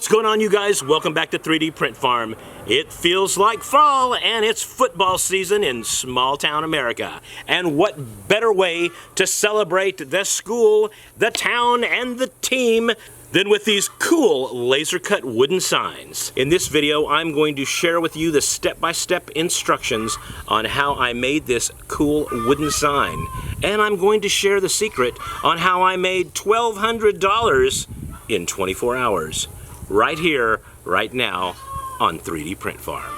What's going on, you guys? Welcome back to 3D Print Farm. It feels like fall and it's football season in small town America. And what better way to celebrate the school, the town, and the team than with these cool laser cut wooden signs. In this video, I'm going to share with you the step-by-step instructions on how I made this cool wooden sign. And I'm going to share the secret on how I made $1,200 in 24 hours. Right here, right now, on 3D Print Farm.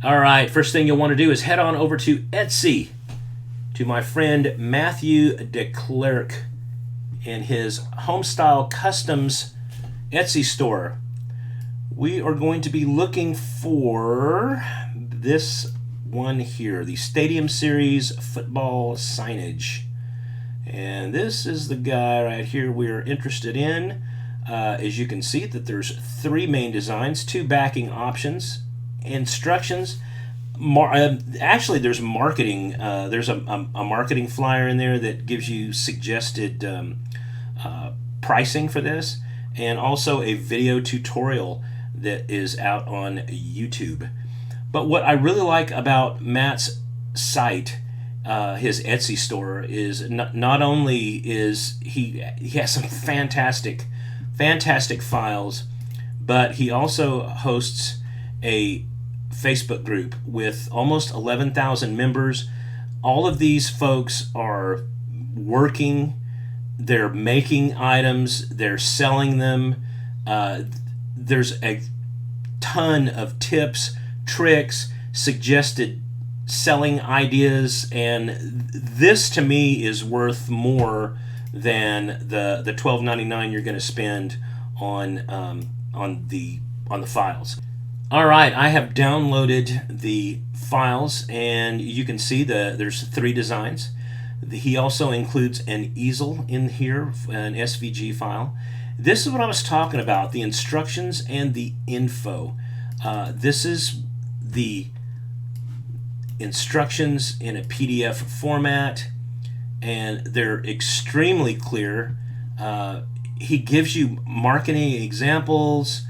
All right, first thing you'll want to do is head on over to Etsy, to my friend Matthew DeClercq in his Homestyle Customs Etsy store. We are going to be looking for this one here, the Stadium Series football signage. And this is the guy right here we're interested in. As you can see, that there's 3 main designs, 2 backing options, instructions. Actually, there's marketing. There's a marketing flyer in there that gives you suggested pricing for this, and also a video tutorial that is out on YouTube. But what I really like about Matt's site, his Etsy store, is not only is he has some fantastic files, but he also hosts a Facebook group with almost 11,000 members. All of these folks are working, they're making items, they're selling them. There's a ton of tips, tricks, suggested selling ideas, and this to me is worth more than the $12.99 you're going to spend on the files. All right, I have downloaded the files, and you can see there's 3 designs. He also includes an easel in here, an SVG file. This is what I was talking about, the instructions and the info. This is the instructions in a PDF format, and they're extremely clear. He gives you marketing examples.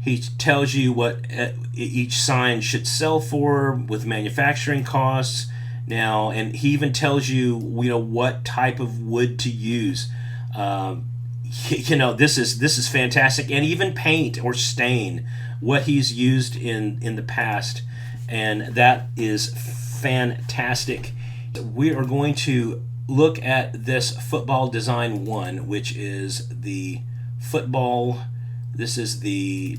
He tells you what each sign should sell for with manufacturing costs. Now, and he even tells you, what type of wood to use. This is fantastic, and even paint or stain, what he's used in the past, and that is fantastic. We are going to look at this football design 1, which is the football. This is the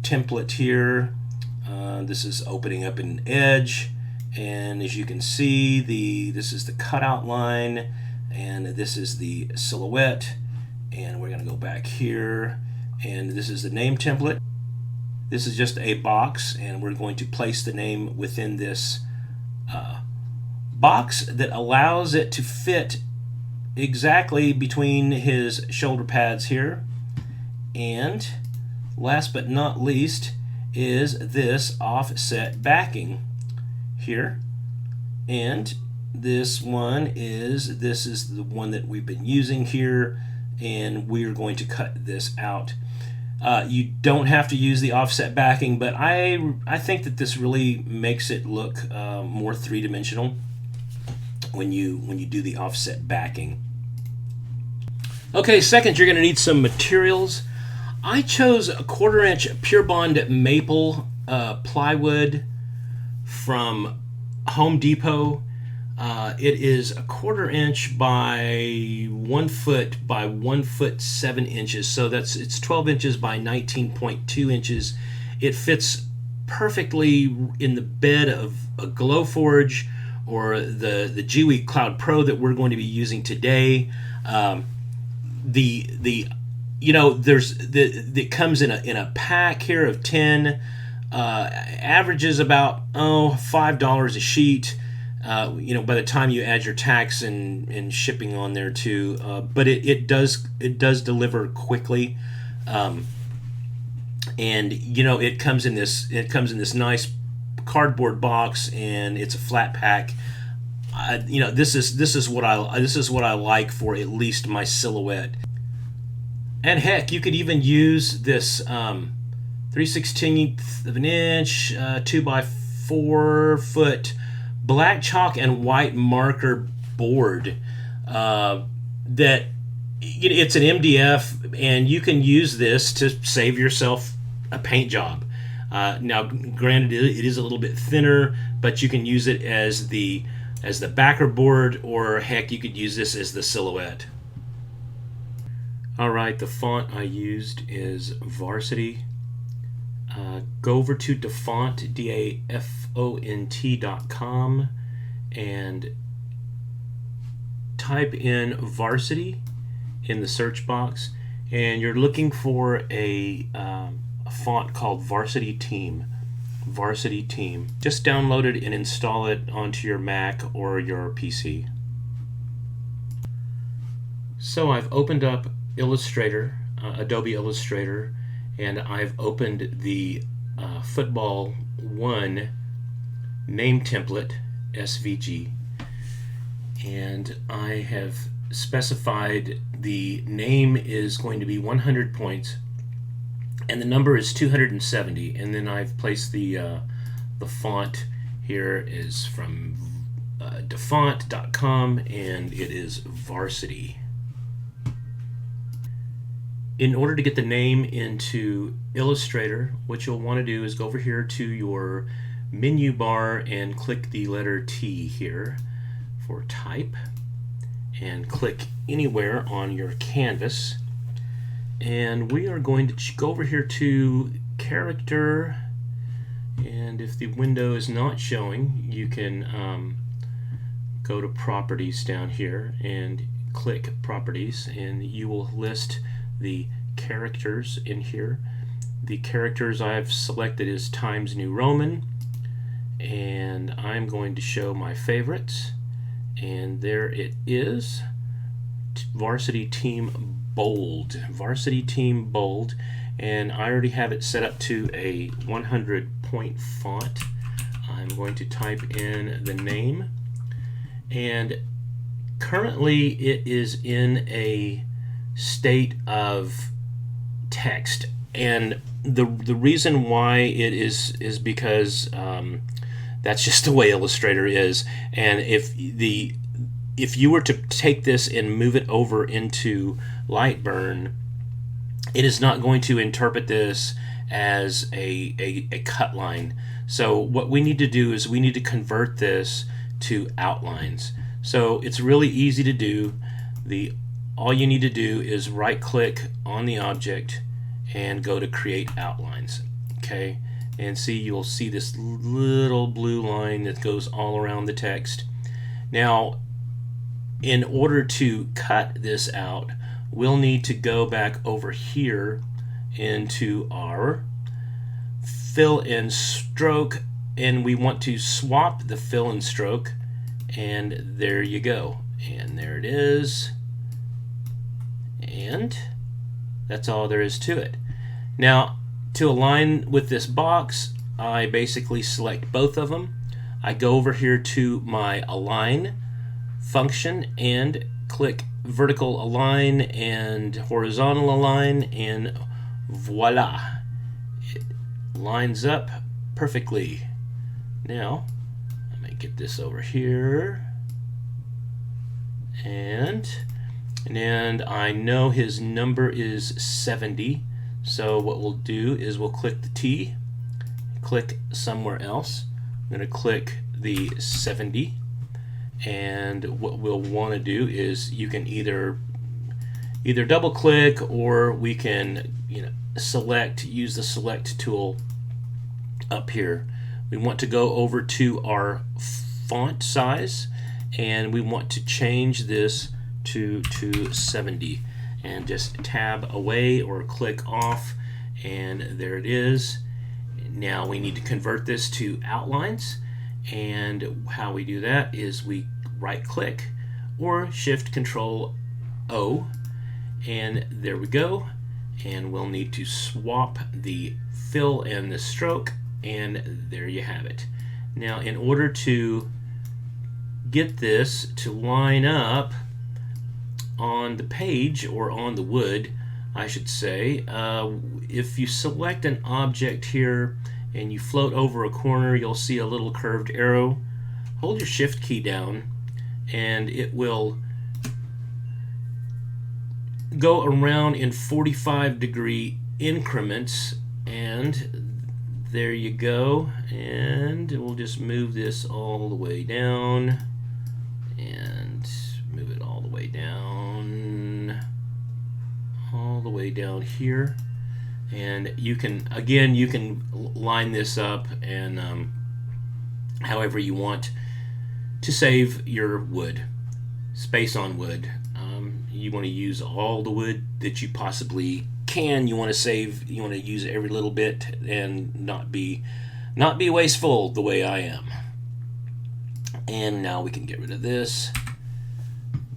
template here. This is opening up an edge, and as you can see, this is the cutout line, and this is the silhouette, and we're going to go back here, and this is the name template. This is just a box, and we're going to place the name within this box that allows it to fit exactly between his shoulder pads here. And last but not least is this offset backing here, and this is the one that we've been using here, and we're going to cut this out. You don't have to use the offset backing, but I think that this really makes it look more three-dimensional when you do the offset backing. Okay, second, you're going to need some materials. I chose a 1/4-inch Pure Bond maple plywood from Home Depot. It is a 1/4-inch by 1 foot by 1 foot 7 inches, so it's 12 inches by 19.2 inches. It fits perfectly in the bed of a Glowforge or the Gweike Cloud Pro that we're going to be using today. It comes in a pack here of 10. Averages about $5 a sheet. By the time you add your tax and shipping on there too, but it does deliver quickly, and it comes in this nice cardboard box, and it's a flat pack. This is what I like for at least my silhouette. And heck, you could even use this 3/16 of an inch, 2 by 4 foot black chalk and white marker board. That it's an MDF, and you can use this to save yourself a paint job. Now, granted, it is a little bit thinner, but you can use it as the backer board, or heck, you could use this as the silhouette. Alright, the font I used is Varsity. Go over to Dafont, DAFONT.com, and type in Varsity in the search box, and you're looking for a font called Varsity Team. Varsity Team. Just download it and install it onto your Mac or your PC. So I've opened up Illustrator, Adobe Illustrator, and I've opened the Football 1 name template, SVG, and I have specified the name is going to be 100 points and the number is 270, and then I've placed the font here is from Dafont.com, and it is Varsity. In order to get the name into Illustrator, what you'll want to do is go over here to your menu bar and click the letter T here for type, and click anywhere on your canvas. And we are going to go over here to character, and if the window is not showing, you can go to properties down here and click properties, and you will list the characters in here. The characters I've selected is Times New Roman, and I'm going to show my favorites, and there it is, Varsity Team Bold. Varsity Team Bold, and I already have it set up to a 100 point font. I'm going to type in the name, and currently it is in a state of text, and the reason why it is because that's just the way Illustrator is. And if you were to take this and move it over into LightBurn, it is not going to interpret this as a cut line. So what we need to do is we need to convert this to outlines. So it's really easy to do. All you need to do is right click on the object and go to create outlines. Okay, and see, you'll see this little blue line that goes all around the text. Now, in order to cut this out, we'll need to go back over here into our fill and stroke, and we want to swap the fill and stroke, and there you go, and there it is, and that's all there is to it. Now, to align with this box, I basically select both of them. I go over here to my align function and click vertical align and horizontal align, and voila, it lines up perfectly. Now let me get this over here, and I know his number is 70, so what we'll do is we'll click the T, click somewhere else. I'm going to click the 70, and what we'll want to do is you can either double click, or we can use the select tool up here. We want to go over to our font size, and we want to change this to 70, and just tab away or click off, and there it is. Now we need to convert this to outlines, and how we do that is we right click or shift control O, and there we go, and we'll need to swap the fill and the stroke, and there you have it. Now, in order to get this to line up on the page or on the wood, I should say. If you select an object here and you float over a corner, you'll see a little curved arrow. Hold your shift key down and it will go around in 45-degree increments, and there you go. And we'll just move this all the way down and move it all the way down, all the way down here. And you can, again, you can line this up and however you want to save your wood, space on wood. You want to use all the wood that you possibly can. You want to save, you want to use every little bit and not be wasteful the way I am. And now we can get rid of this.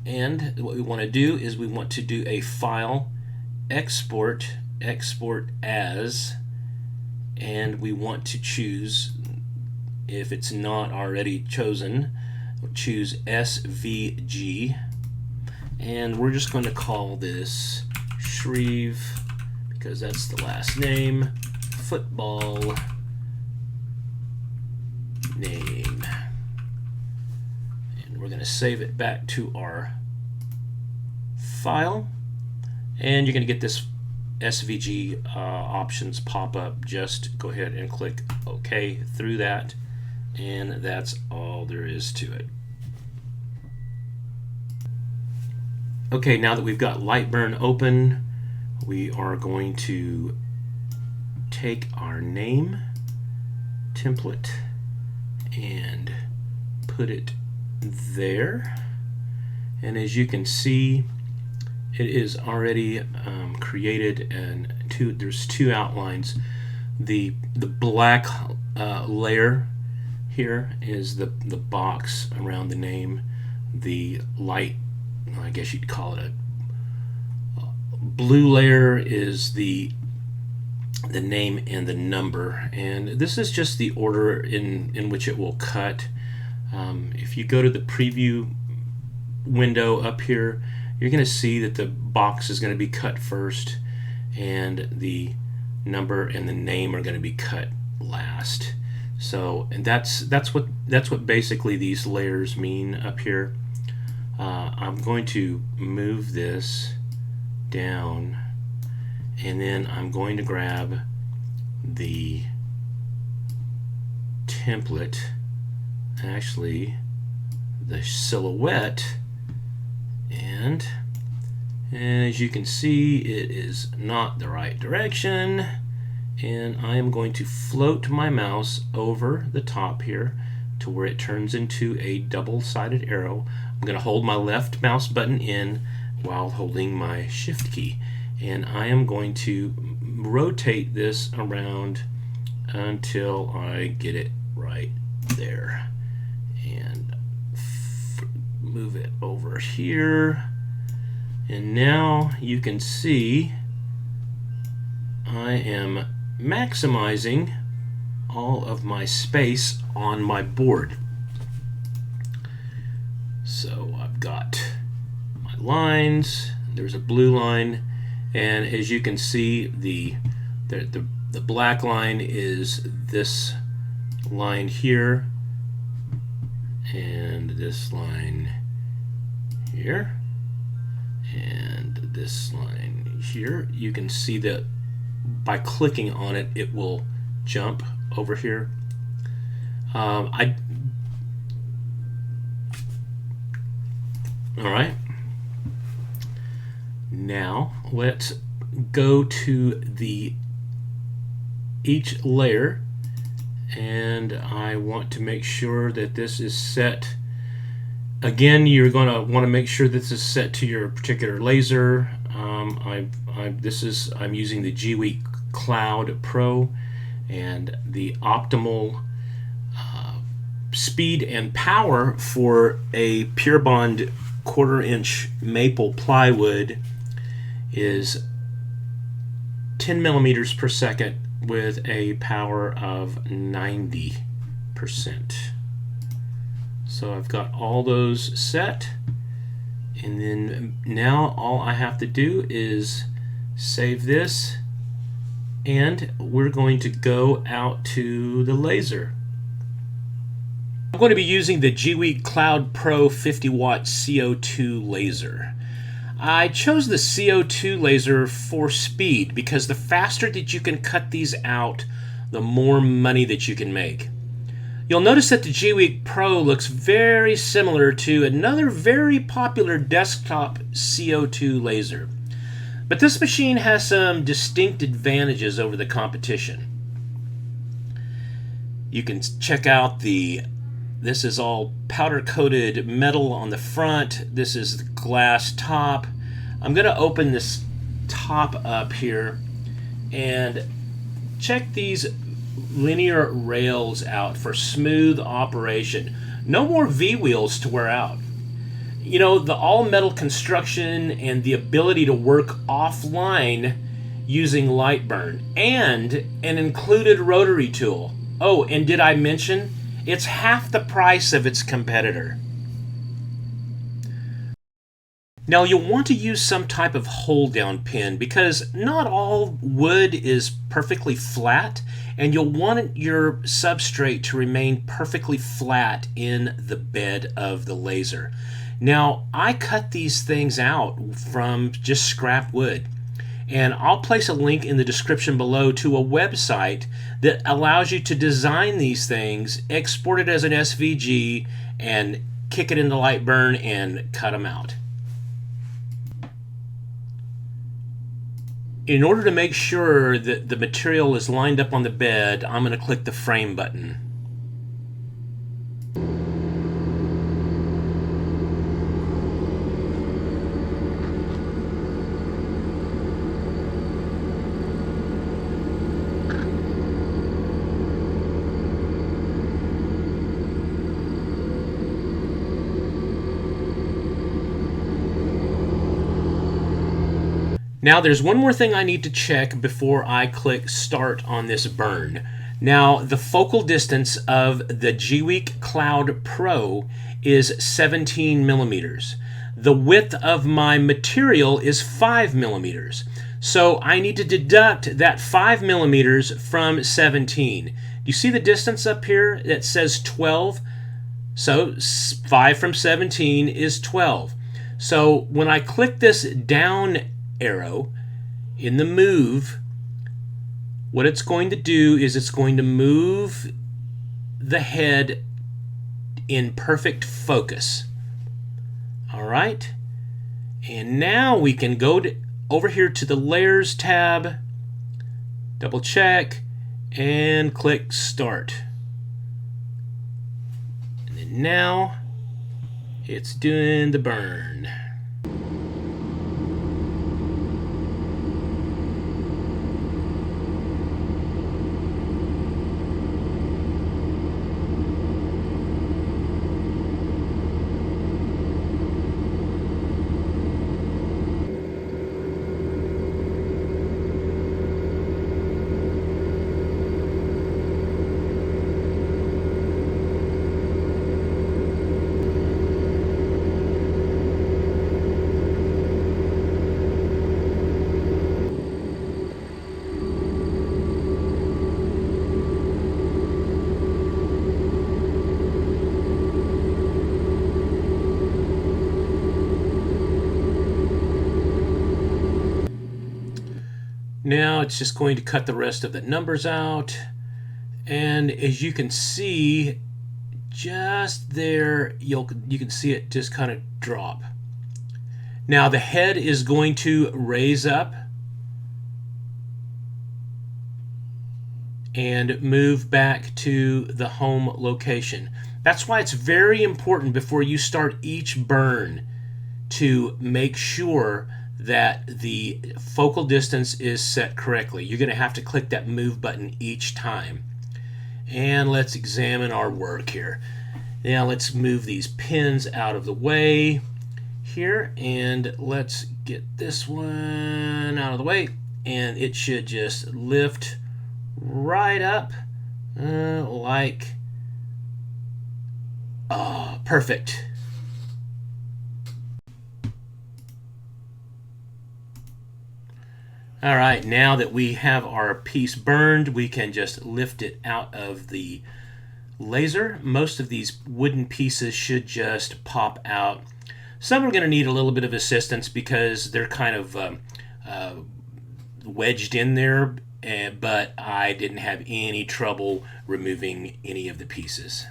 And what we want to do is we want to do a file, export as, and we want to choose, if it's not already chosen, we'll choose SVG, and we're just going to call this Shreve, because that's the last name, football name. And we're going to save it back to our file, and you're going to get this SVG options pop up. Just go ahead and click OK through that, and that's all there is to it. Okay, now that we've got LightBurn open, we are going to take our name template and put it there. And as you can see, it is already created, and there's two outlines. The black layer here is the box around the name. The light, I guess you'd call it a blue layer, is the name and the number. And this is just the order in which it will cut. If you go to the preview window up here, you're going to see that the box is going to be cut first, and the number and the name are going to be cut last. So, and that's what basically these layers mean up here. I'm going to move this down, and then I'm going to grab the template, actually the silhouette, and as you can see, it is not the right direction, and I am going to float my mouse over the top here to where it turns into a double-sided arrow. I'm going to hold my left mouse button in while holding my shift key, and I am going to rotate this around until I get it right there, and move it over here. And now you can see I am maximizing all of my space on my board. So I've got my lines, there's a blue line, and as you can see, the black line is this line here, and this line here, and this line here. You can see that by clicking on it, it will jump over here. Alright, now let's go to each layer, and I want to make sure that this is set. Again, you're going to want to make sure this is set to your particular laser. I'm using the Gweike Cloud Pro, and the optimal speed and power for a Titebond 1/4-inch maple plywood is 10 millimeters per second with a power of 90%. So I've got all those set, and then now all I have to do is Save this, and we're going to go out to the laser. I'm going to be using the Gweike Cloud Pro 50 watt CO2 laser. I chose the CO2 laser for speed because the faster that you can cut these out, the more money that you can make. You'll notice that the Gweike Pro looks very similar to another very popular desktop CO2 laser. But this machine has some distinct advantages over the competition. You can check out this is all powder-coated metal on the front. This is the glass top. I'm going to open this top up here and check these linear rails out for smooth operation. No more V-wheels to wear out. You know, the all-metal construction and the ability to work offline using LightBurn and an included rotary tool. Oh, and did I mention it's half the price of its competitor? Now you'll want to use some type of hold-down pin because not all wood is perfectly flat, and you'll want your substrate to remain perfectly flat in the bed of the laser. Now I cut these things out from just scrap wood, and I'll place a link in the description below to a website that allows you to design these things, export it as an SVG, and kick it into LightBurn and cut them out. In order to make sure that the material is lined up on the bed, I'm going to click the frame button. Now there's one more thing I need to check before I click start on this burn. Now the focal distance of the Gweike Cloud Pro is 17 millimeters. The width of my material is 5 millimeters. So I need to deduct that 5 millimeters from 17. Do you see the distance up here that says 12? So 5 from 17 is 12. So when I click this down arrow in the move, what it's going to do is it's going to move the head in perfect focus. All right, and now we can go over here to the layers tab, double check, and click start. And then now it's doing the burn. Now it's just going to cut the rest of the numbers out, and as you can see just there, you can see it just kind of drop. Now the head is going to raise up and move back to the home location. That's why it's very important before you start each burn to make sure that the focal distance is set correctly. You're going to have to click that move button each time. And let's examine our work here. Now let's move these pins out of the way here, and let's get this one out of the way, and it should just lift right up like perfect. All right, now that we have our piece burned, we can just lift it out of the laser. Most of these wooden pieces should just pop out. Some are going to need a little bit of assistance because they're kind of wedged in there, but I didn't have any trouble removing any of the pieces.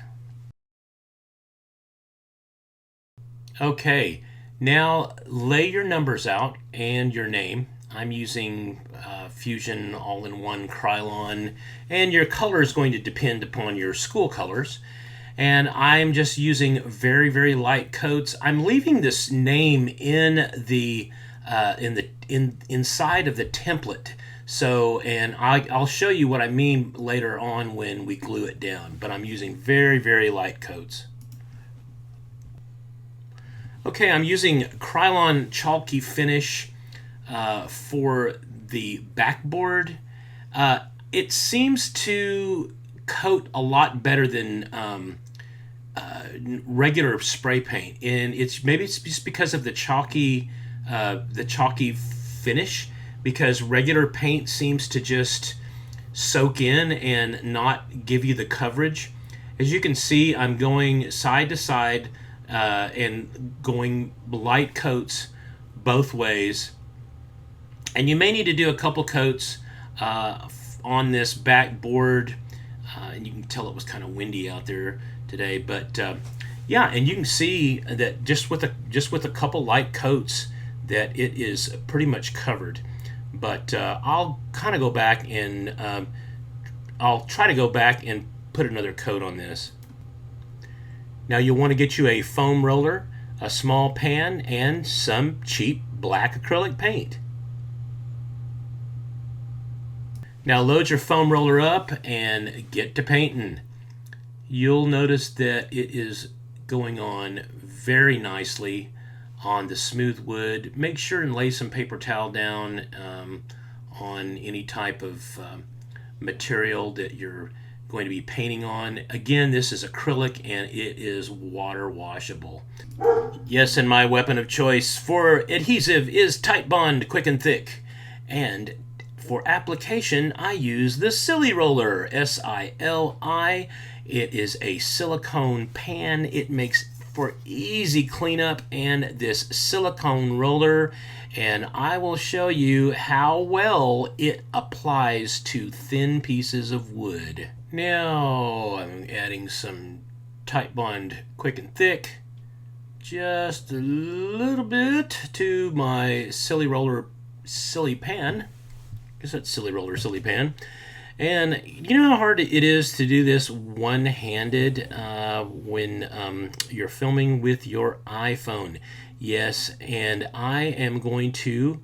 Okay, now lay your numbers out and your name. I'm using Fusion All-in-One Krylon, and your color is going to depend upon your school colors. And I'm just using very, very light coats. I'm leaving this name in the inside of the template. So, and I'll show you what I mean later on when we glue it down. But I'm using very, very light coats. Okay, I'm using Krylon chalky finish for the backboard. It seems to coat a lot better than regular spray paint, and maybe it's just because of the chalky finish. Because regular paint seems to just soak in and not give you the coverage. As you can see, I'm going side to side and going light coats both ways. And you may need to do a couple coats on this backboard. And you can tell it was kind of windy out there today, but yeah, and you can see that just with a couple light coats that it is pretty much covered. But I'll kind of go back and I'll try to go back and put another coat on this. Now you'll want to get you a foam roller, a small pan, and some cheap black acrylic paint. Now load your foam roller up and get to painting. You'll notice that it is going on very nicely on the smooth wood. Make sure and lay some paper towel down on any type of material that you're going to be painting on. Again, this is acrylic and it is water washable. Yes, and my weapon of choice for adhesive is Titebond Quick and Thick. And for application, I use the Sili roller, S-I-L-I. It is a silicone pan. It makes for easy cleanup, and this silicone roller, and I will show you how well it applies to thin pieces of wood. Now I'm adding some Titebond Quick and Thick, just a little bit to my Sili pan. I guess that's Sili roller, Sili pan. And you know how hard it is to do this one-handed when you're filming with your iPhone. Yes, and I am going to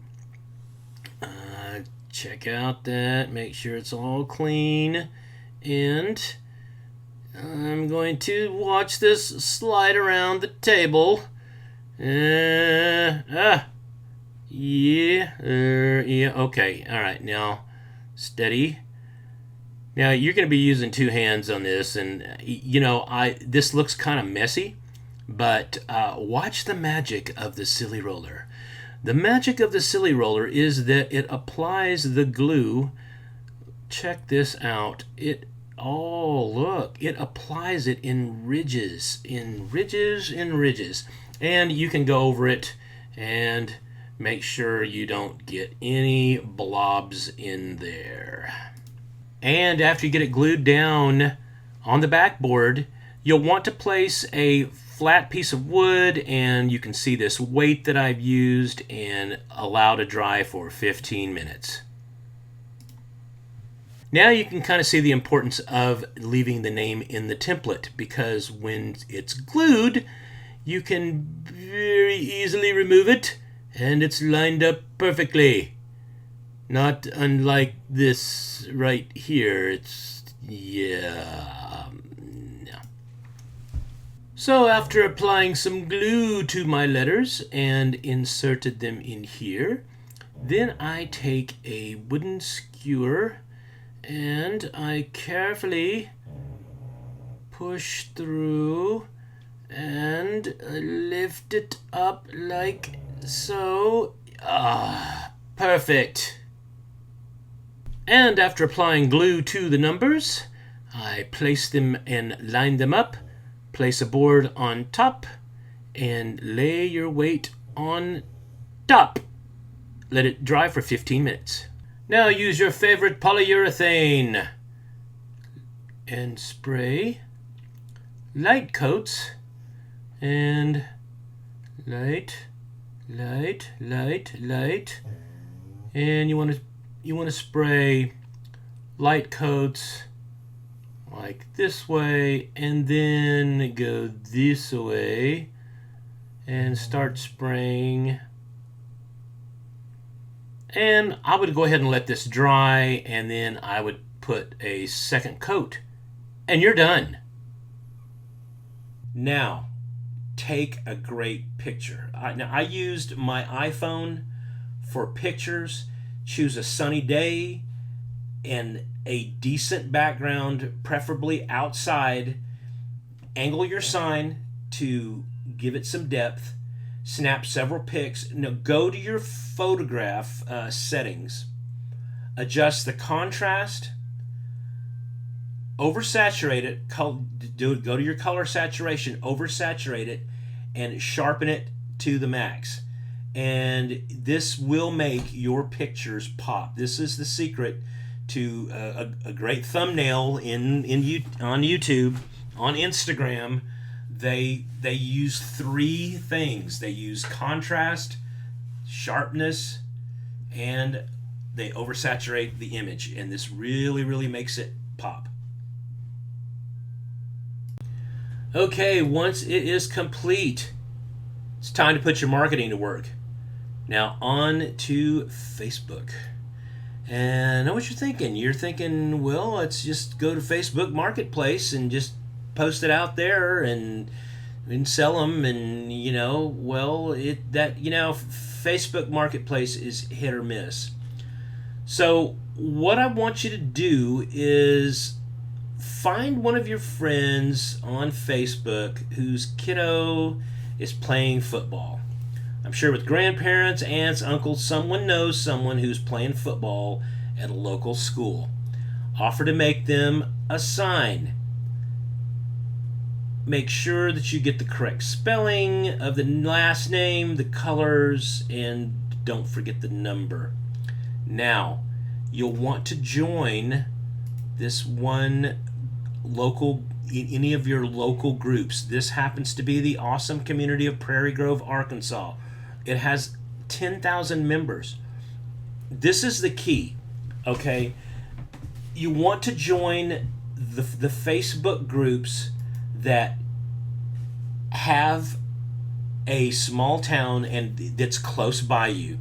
check out that, make sure it's all clean, and I'm going to watch this slide around the table. Yeah, okay, all right, now steady. Now you're going to be using two hands on this, and you know this looks kind of messy, but watch the magic of the Sili roller. The magic of the Sili roller is that it applies the glue. Check this out. Look, it applies it in ridges, in ridges, and you can go over it and make sure you don't get any blobs in there. And after you get it glued down on the backboard, you'll want to place a flat piece of wood, and you can see this weight that I've used, and allow to dry for 15 minutes. Now you can kind of see the importance of leaving the name in the template, because when it's glued, you can very easily remove it, and it's lined up perfectly. Not unlike this right here. It's, yeah. No. So after applying some glue to my letters and inserted them in here, then I take a wooden skewer and I carefully push through and lift it up like so. Perfect. And after applying glue to the numbers, I place them and line them up, place a board on top, and lay your weight on top. Let it dry for 15 minutes. Now use your favorite polyurethane and spray light coats and light, and you want to spray light coats like this way, and then go this way and start spraying. And I would go ahead and let this dry, and then I would put a second coat, and you're done. Now, take a great picture. Now, I used my iPhone for pictures. Choose a sunny day and a decent background, preferably outside. Angle your sign to give it some depth. Snap several pics. Now, go to your photograph settings. Adjust the contrast. Oversaturate it. Go to your color saturation. Oversaturate it and sharpen it to the max. And this will make your pictures pop. This is the secret to a great thumbnail on YouTube, on Instagram. They use three things. They use contrast, sharpness, and they oversaturate the image. And this really, really makes it pop. Okay, once it is complete, it's time to put your marketing to work. Now on to Facebook. And I know what you're thinking. You're thinking, well, let's just go to Facebook Marketplace and just post it out there and sell them. And Facebook Marketplace is hit or miss. So what I want you to do is find one of your friends on Facebook whose kiddo is playing football. I'm sure with grandparents, aunts, uncles, someone knows someone who's playing football at a local school. Offer to make them a sign. Make sure that you get the correct spelling of the last name, the colors, and don't forget the number. Now, you'll want to join this one local, any of your local groups. This happens to be the awesome community of Prairie Grove, Arkansas. It has 10,000 members. This is the key, okay? You want to join the Facebook groups that have a small town and that's close by you.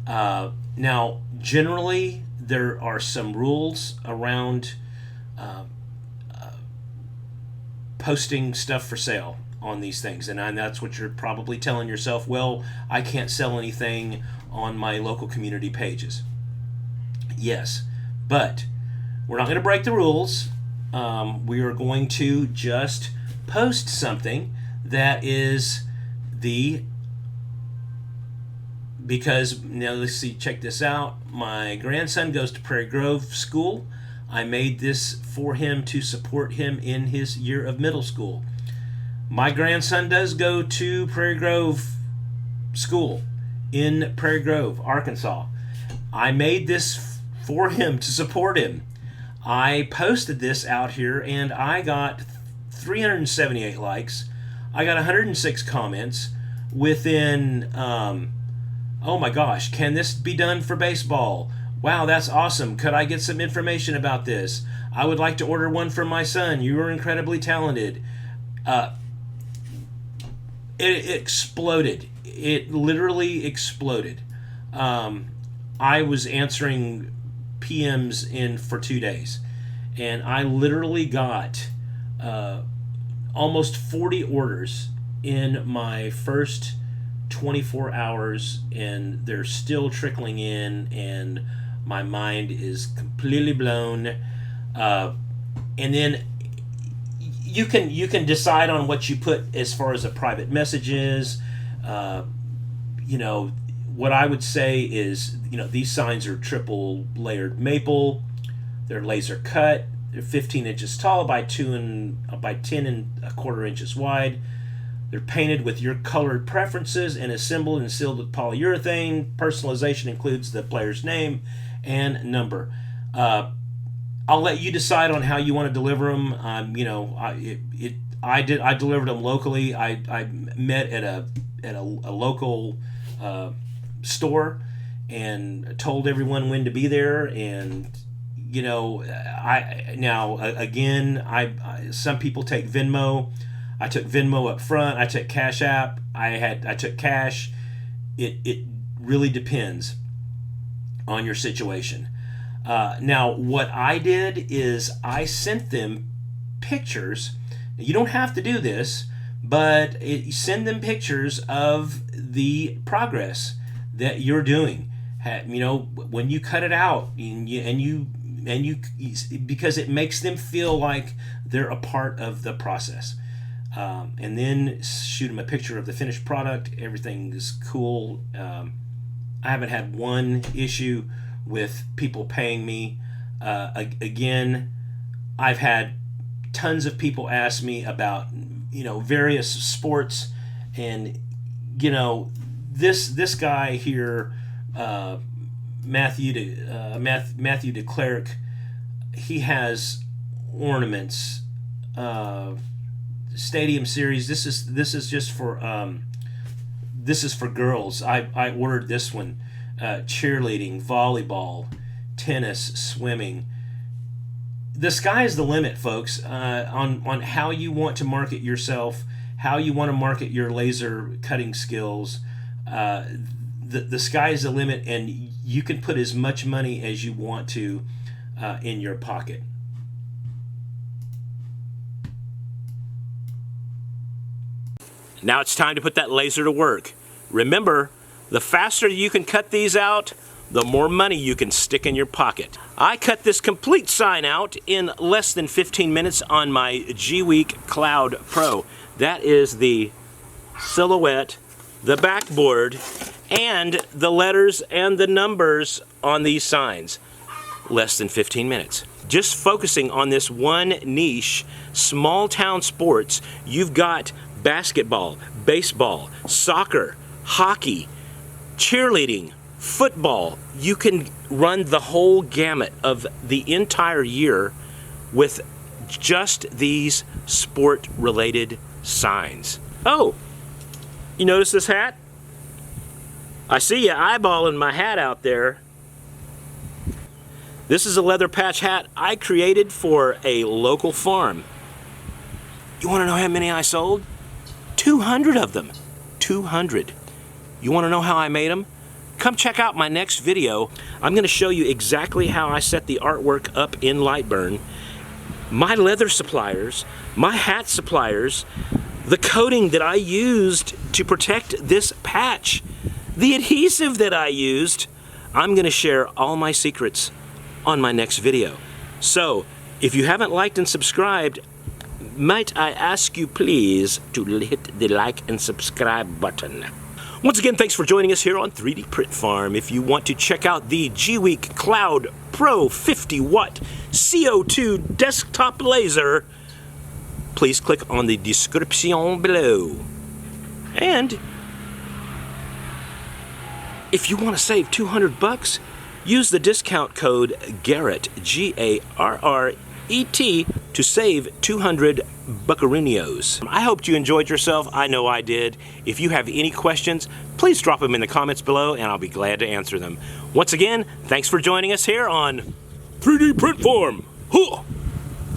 Now, generally, there are some rules around posting stuff for sale on these things, and that's what you're probably telling yourself, well, I can't sell anything on my local community pages. Yes, but we're not going to break the rules. We are going to just post something that is because now let's see, check this out. My grandson goes to Prairie Grove School. I made this for him to support him in his year of middle school. My grandson does go to Prairie Grove School in Prairie Grove, Arkansas. I made this for him to support him. I posted this out here and I got 378 likes. I got 106 comments within, oh my gosh, can this be done for baseball? Wow, that's awesome. Could I get some information about this? I would like to order one for my son. You are incredibly talented. It exploded. It literally exploded. I was answering PMs for 2 days, and I literally got almost 40 orders in my first 24 hours, and they're still trickling in, and my mind is completely blown. And then you can decide on what you put as far as a private messages, what I would say is, these signs are triple layered maple. They're laser cut. They're 15 inches tall by 10 1/4 inches wide. They're painted with your colored preferences and assembled and sealed with polyurethane. Personalization includes the player's name and number. I'll let you decide on how you want to deliver them. I delivered them locally. I met at a local store and told everyone when to be there. And some people take Venmo. I took Venmo up front. I took Cash App. I took cash. It really depends on your situation. Now, what I did is I sent them pictures. You don't have to do this, but send them pictures of the progress that you're doing. When you cut it out, and you because it makes them feel like they're a part of the process. And then shoot them a picture of the finished product. Everything is cool. I haven't had one issue with people paying me. Again, I've had tons of people ask me about various sports, and this guy here, Matthew de Klerk, he has ornaments, Stadium Series. This is just for this is for girls. I ordered this one. Cheerleading, volleyball, tennis, swimming. The sky is the limit, folks, on how you want to market yourself, how you want to market your laser cutting skills. The sky is the limit, and you can put as much money as you want to in your pocket. Now it's time to put that laser to work. Remember, the faster you can cut these out, the more money you can stick in your pocket. I cut this complete sign out in less than 15 minutes on my Gweike Cloud Pro. That is the silhouette, the backboard, and the letters and the numbers on these signs. Less than 15 minutes. Just focusing on this one niche, small town sports, you've got basketball, baseball, soccer, hockey, cheerleading, football. You can run the whole gamut of the entire year with just these sport-related signs. Oh, you notice this hat? I see you eyeballing my hat out there. This is a leather patch hat I created for a local farm. You want to know how many I sold? 200 of them. 200. You want to know how I made them? Come check out my next video. I'm going to show you exactly how I set the artwork up in LightBurn, my leather suppliers, my hat suppliers, the coating that I used to protect this patch, the adhesive that I used. I'm going to share all my secrets on my next video. So, if you haven't liked and subscribed, might I ask you please to hit the like and subscribe button. Once again, thanks for joining us here on 3D Print Farm. If you want to check out the Gweike Cloud Pro 50-watt CO2 desktop laser, please click on the description below. And if you want to save 200 bucks, use the discount code GARRET, G-A-R-R-E-T, to save 200 buckaroonios. I hope you enjoyed yourself. I know I did. If you have any questions, please drop them in the comments below and I'll be glad to answer them. Once again, thanks for joining us here on 3D Print Farm. Huh.